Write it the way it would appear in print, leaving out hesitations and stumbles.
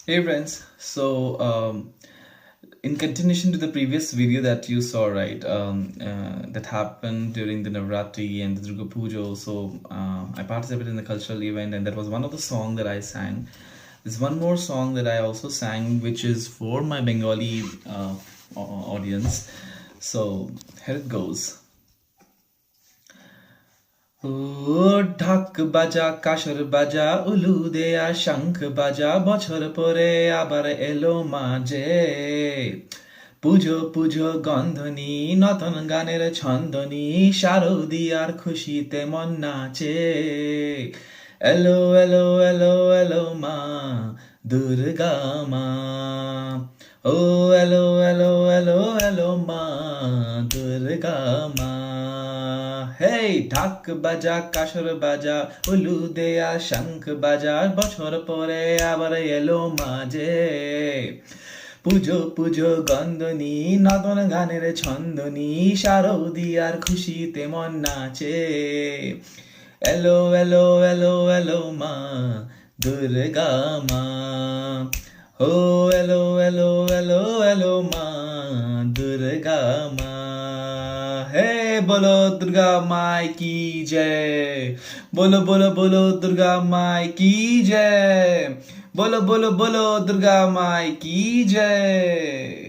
Hey friends, in continuation to the previous video that you saw, right, that happened during the Navratri and the Durga Puja. I participated in the cultural event, and that was one of the song that I sang. There's one more song that I also sang, which is for my Bengali audience. So here it goes. ও ঢাক বাজা কাসর বাজা উলু দেয়া শঙ্খ বাজা বছর পরে আবার এলো মাঝে পুজো পুজো গন্ধনি নতুন গানের ছন্দনি শারদিয়ার খুশিতে মন নাচে এলো এলো এলো এলো মা দুর্গা মা ও এলো এলো এলো এলো মা দুর্গা মা হেই ঢাক বাজা কাসর বাজা উলু দেয়া শঙ্খ বাজা বছর পরে আবার এলো মাঝে পুজো পুজো গন্ধনি নতুন গানের ছন্দনি শারদিয়ার খুশিতে মন নাচে এলো এলো এলো এলো মা দুর্গা মা ও এলো এলো এলো এলো মা দুর্গা মা হে বলো দুর্গা মাই কি জয় বলো বলো বলো দুর্গা মাই কি জয় बोलो बोलो बोलो दुर्गा माई की जय।